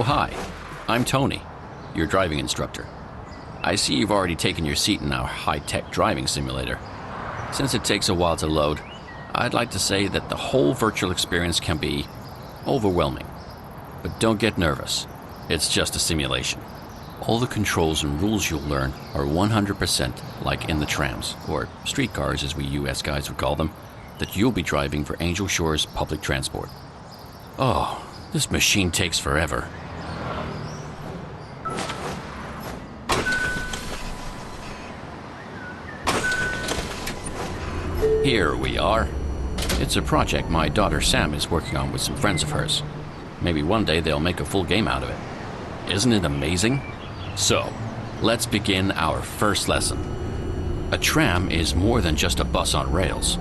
hi. I'm Tony, your driving instructor. I see you've already taken your seat in our high-tech driving simulator. Since it takes a while to load, I'd like to say that the whole virtual experience can be overwhelming. But don't get nervous. It's just a simulation. All the controls and rules you'll learn are 100% like in the trams, or streetcars as we US guys would call them, that you'll be driving for Angel Shore's public transport. Oh, this machine takes forever. Here we are. It's a project my daughter Sam is working on with some friends of hers. Maybe one day they'll make a full game out of it. Isn't it amazing? So, let's begin our first lesson. A tram is more than just a bus on rails.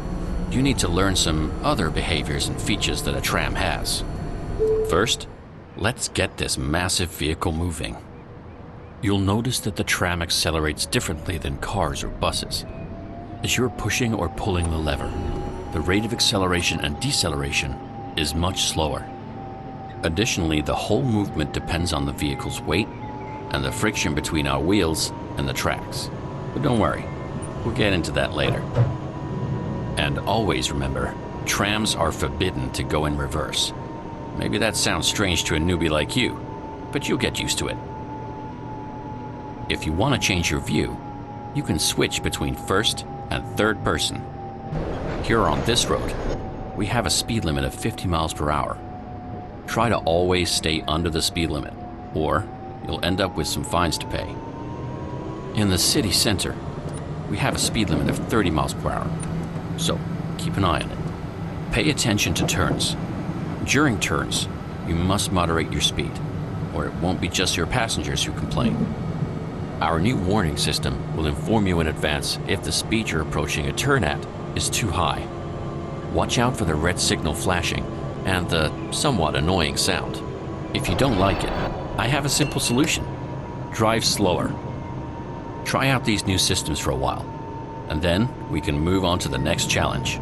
You need to learn some other behaviors and features that a tram has. First, let's get this massive vehicle moving. You'll notice that the tram accelerates differently than cars or buses. As you're pushing or pulling the lever, the rate of acceleration and deceleration is much slower. Additionally, the whole movement depends on the vehicle's weight and the friction between our wheels and the tracks. But don't worry, we'll get into that later. And always remember, trams are forbidden to go in reverse. Maybe that sounds strange to a newbie like you, but you'll get used to it. If you want to change your view, you can switch between first and third person. Here on this road, we have a speed limit of 50 miles per hour. Try to always stay under the speed limit, or you'll end up with some fines to pay. In the city center, we have a speed limit of 30 miles per hour, so keep an eye on it. Pay attention to turns. During turns, you must moderate your speed, or it won't be just your passengers who complain. Our new warning system will inform you in advance if the speed you're approaching a turn at is too high. Watch out for the red signal flashing and the somewhat annoying sound. If you don't like it, I have a simple solution. Drive slower. Try out these new systems for a while, and then we can move on to the next challenge.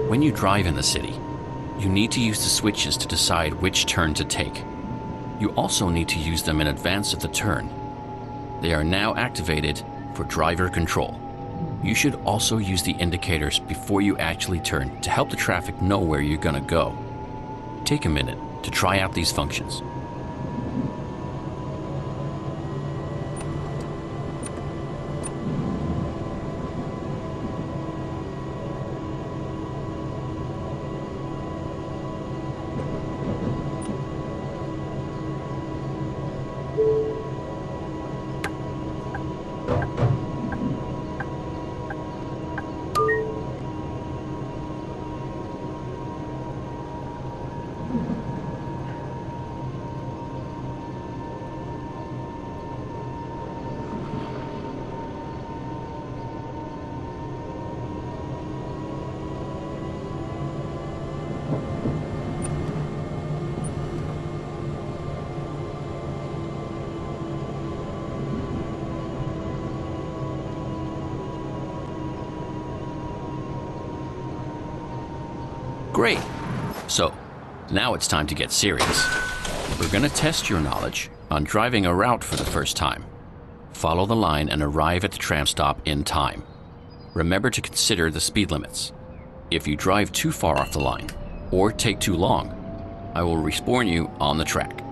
When you drive in the city, you need to use the switches to decide which turn to take. You also need to use them in advance of the turn. They are now activated for driver control. You should also use the indicators before you actually turn to help the traffic know where you're gonna go. Take a minute to try out these functions. Great. So, now it's time to get serious. We're going to test your knowledge on driving a route for the first time. Follow the line and arrive at the tram stop in time. Remember to consider the speed limits. If you drive too far off the line or take too long, I will respawn you on the track.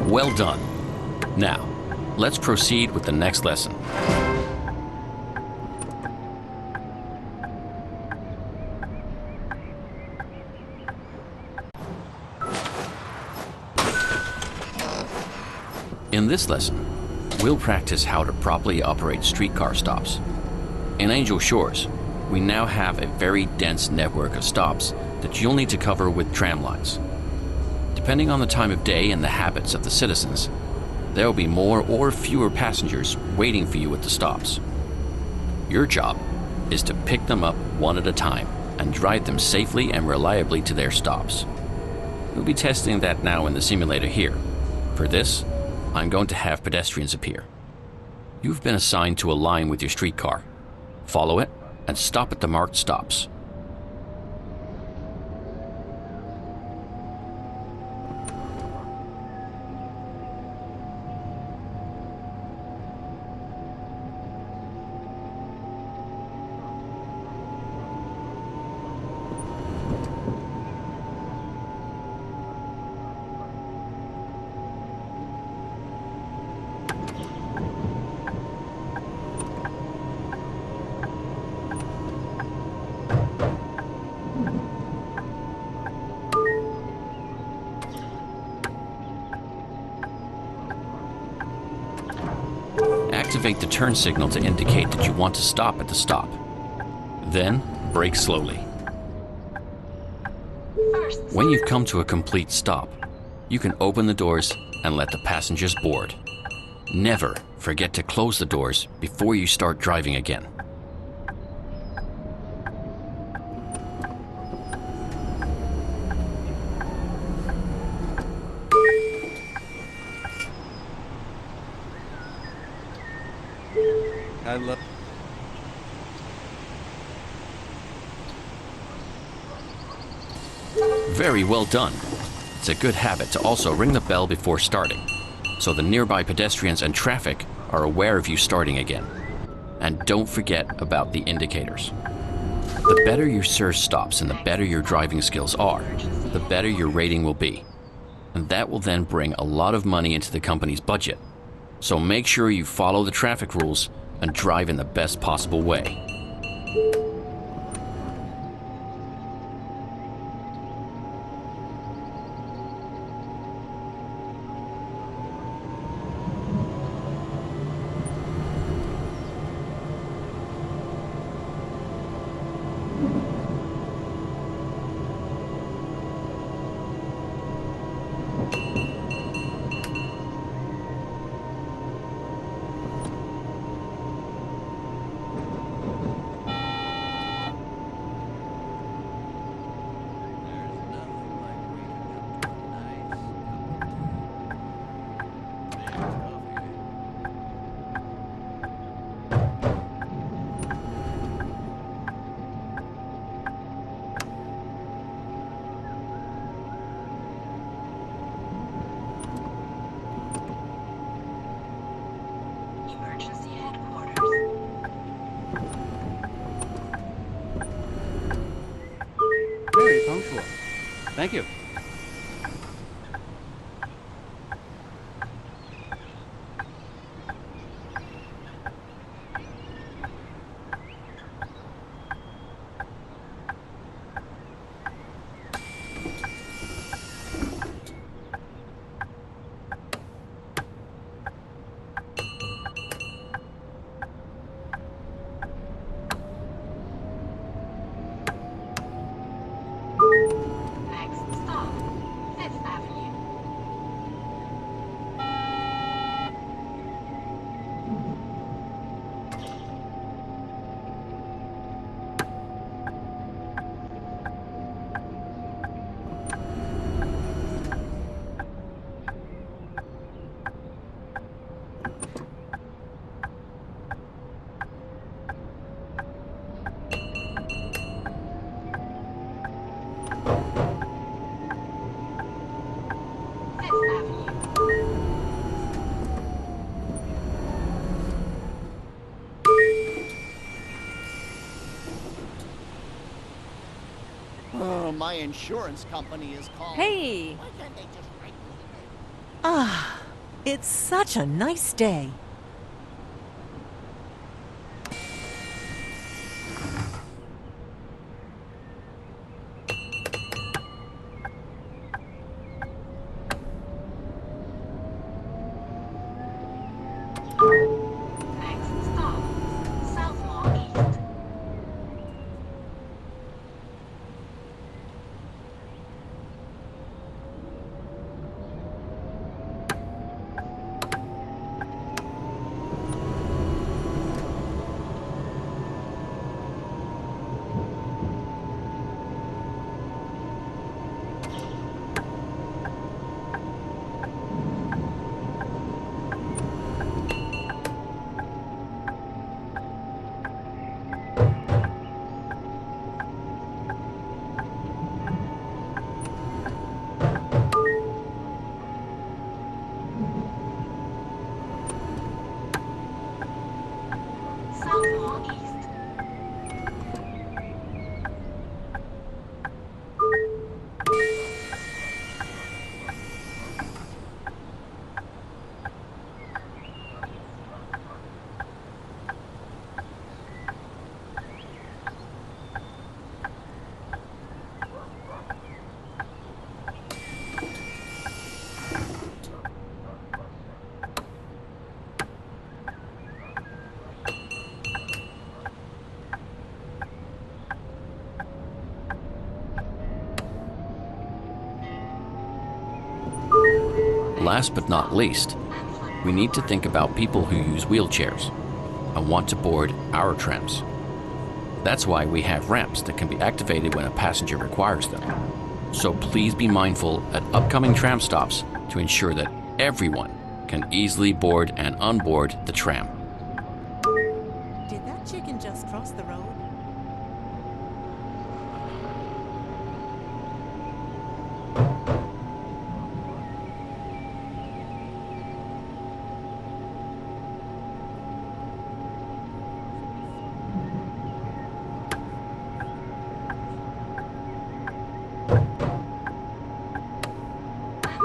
Well done. Now, let's proceed with the next lesson. In this lesson, we'll practice how to properly operate streetcar stops. In Angel Shores, we now have a very dense network of stops that you'll need to cover with tram lines. Depending on the time of day and the habits of the citizens, there will be more or fewer passengers waiting for you at the stops. Your job is to pick them up one at a time and drive them safely and reliably to their stops. We'll be testing that now in the simulator here. For this, I'm going to have pedestrians appear. You've been assigned to a line with your streetcar. Follow it and stop at the marked stops. Activate the turn signal to indicate that you want to stop at the stop. Then, brake slowly. When you've come to a complete stop, you can open the doors and let the passengers board. Never forget to close the doors before you start driving again. Very well done. It's a good habit to also ring the bell before starting, so the nearby pedestrians and traffic are aware of you starting again. And don't forget about the indicators. The better your surge stops and the better your driving skills are, the better your rating will be. And that will then bring a lot of money into the company's budget. So make sure you follow the traffic rules and drive in the best possible way. Very punctual. Thank you. Oh, my insurance company is calling. Hey! Why can't they just write me? Ah, it's such a nice day. Next stop, Southmore East. Last but not least, we need to think about people who use wheelchairs and want to board our trams. That's why we have ramps that can be activated when a passenger requires them. So please be mindful at upcoming tram stops to ensure that everyone can easily board and unboard the tram. Did that chicken just cross the road?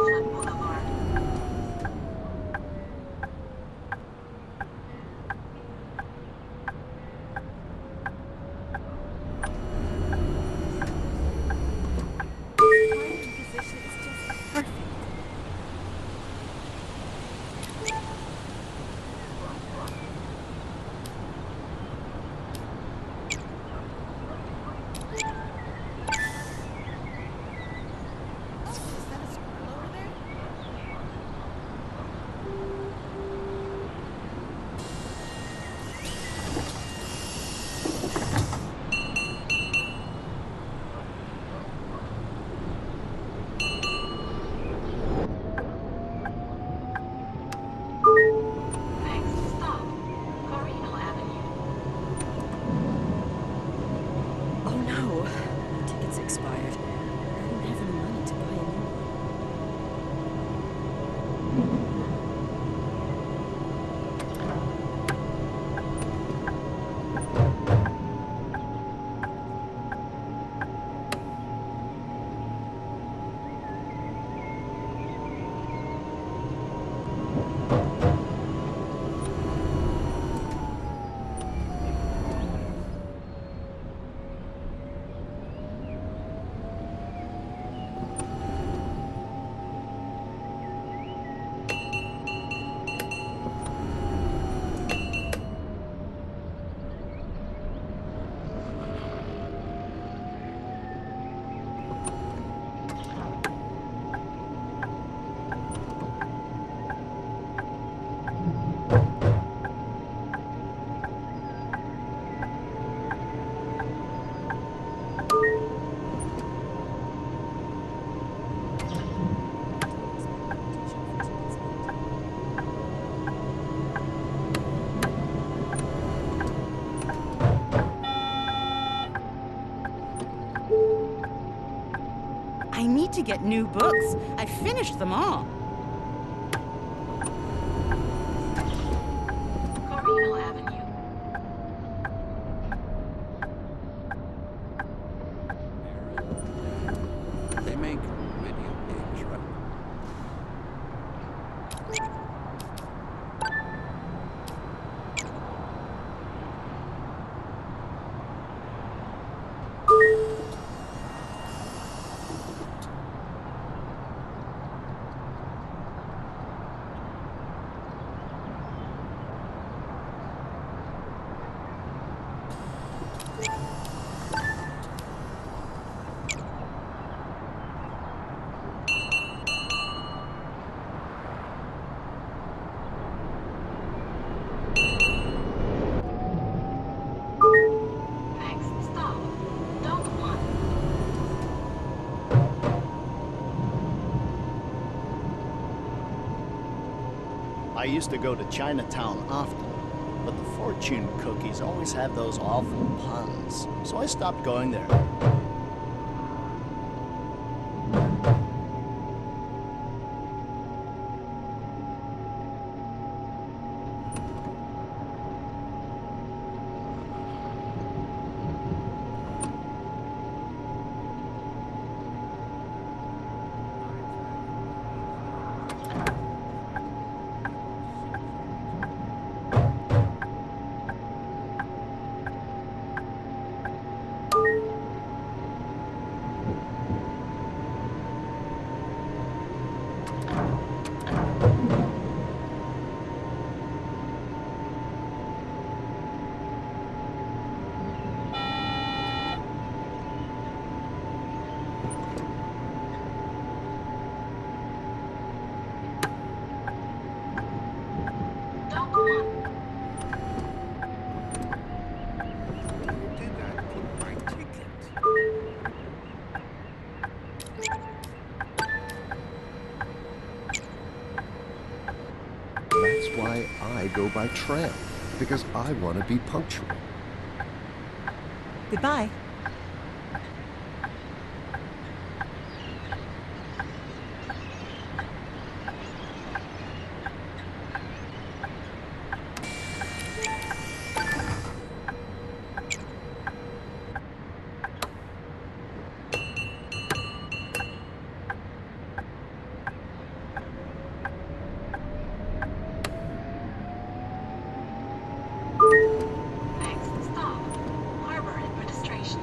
Sunset Boulevard. Position is just perfect. Is that a squirrel over there? Next stop, Corino Avenue. Oh no, my ticket's expired. I don't have any money to buy a new one. I need to get new books. I finished them all. Corino Avenue. They make video games, right? Next stop, Dock 1. I used to go to Chinatown often, but the fortune cookies always have those awful puns, so I stopped going there. go by tram because I want to be punctual. Goodbye. Next stop, Harbor Administration.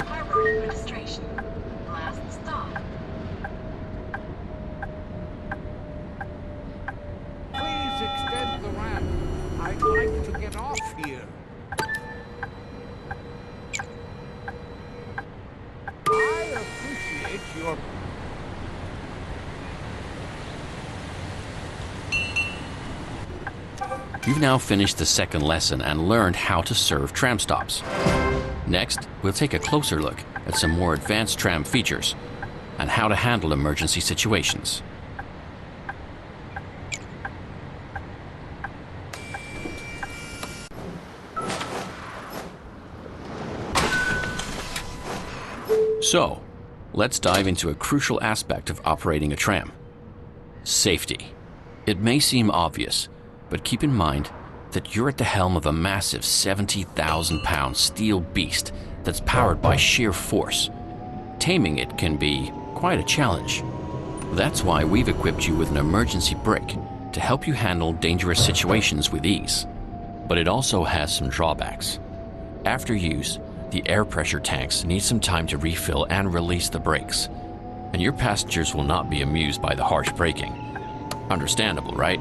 Harbor Administration. Last stop. Please extend the ramp. I'd like to get off here. I appreciate your... You've now finished the second lesson and learned how to serve tram stops. Next, we'll take a closer look at some more advanced tram features and how to handle emergency situations. So, let's dive into a crucial aspect of operating a tram: safety. It may seem obvious, but keep in mind that you're at the helm of a massive 70,000-pound steel beast that's powered by sheer force. Taming it can be quite a challenge. That's why we've equipped you with an emergency brake to help you handle dangerous situations with ease. But it also has some drawbacks. After use, the air pressure tanks need some time to refill and release the brakes, and your passengers will not be amused by the harsh braking. Understandable, right?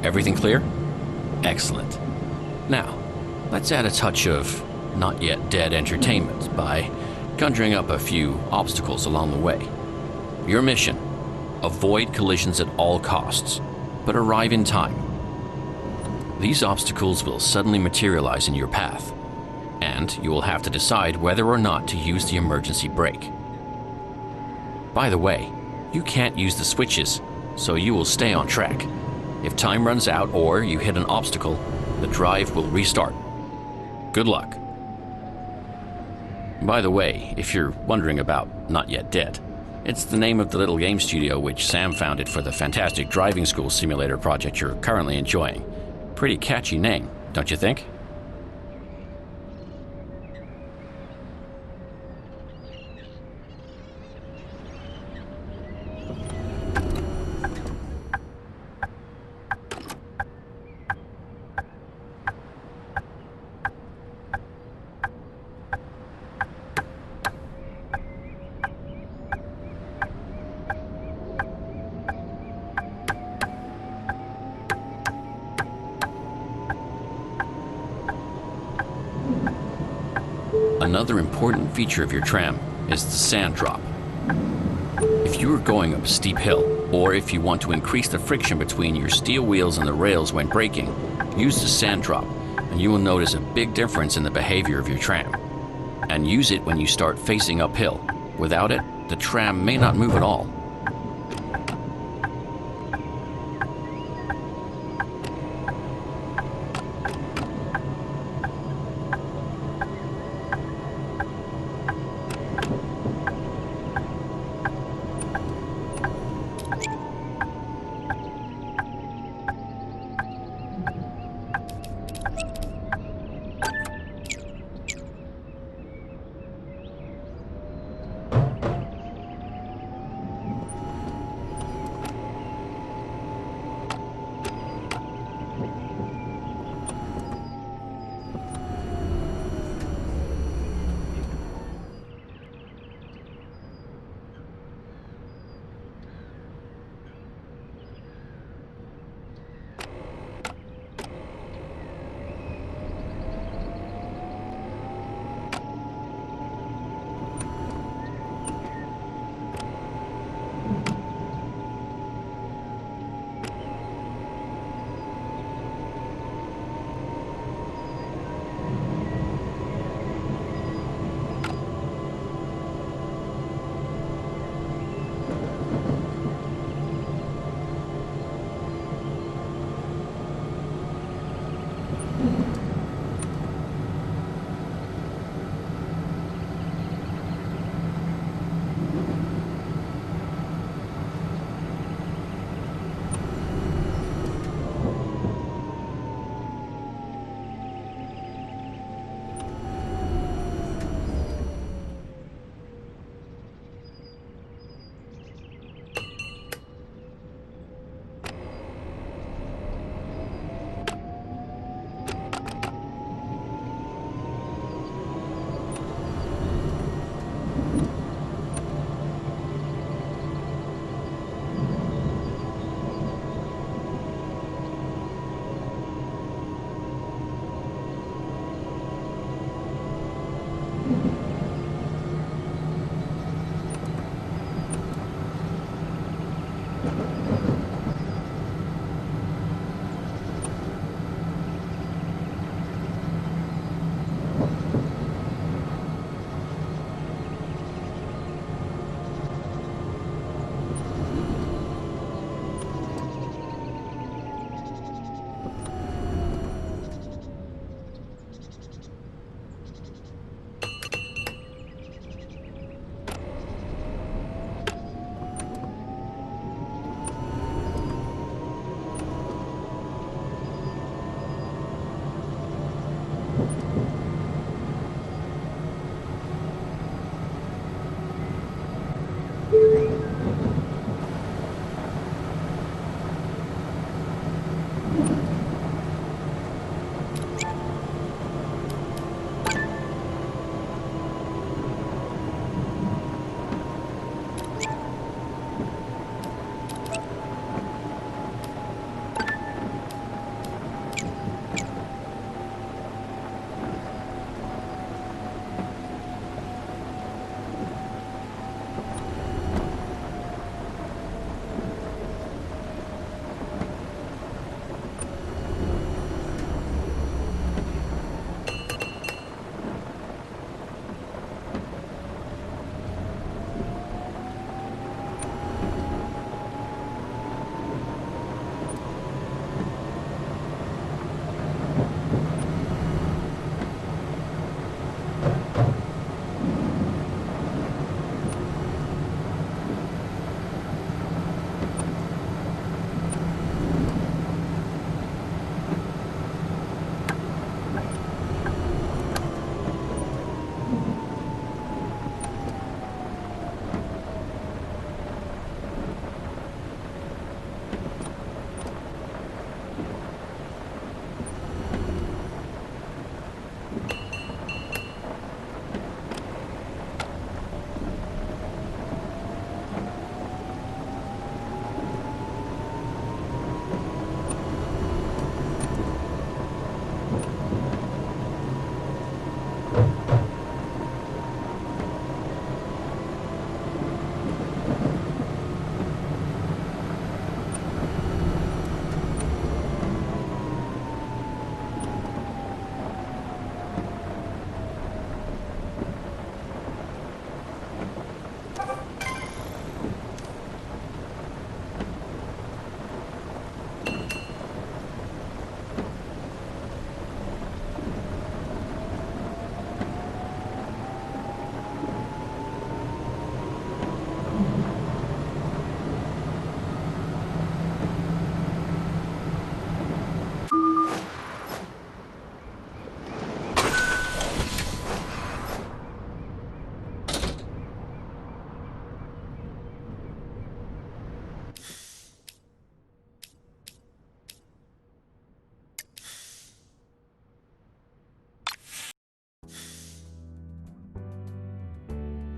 Everything clear? Excellent. Now, let's add a touch of not yet dead entertainment by conjuring up a few obstacles along the way. Your mission: avoid collisions at all costs, but arrive in time. These obstacles will suddenly materialize in your path, and you will have to decide whether or not to use the emergency brake. By the way, you can't use the switches, so you will stay on track. If time runs out or you hit an obstacle, the drive will restart. Good luck. By the way, if you're wondering about Not Yet Dead, it's the name of the little game studio which Sam founded for the fantastic driving school simulator project you're currently enjoying. Pretty catchy name, don't you think? Another important feature of your tram is the sand drop. If you are going up a steep hill, or if you want to increase the friction between your steel wheels and the rails when braking, use the sand drop, and you will notice a big difference in the behavior of your tram. And use it when you start facing uphill. Without it, the tram may not move at all.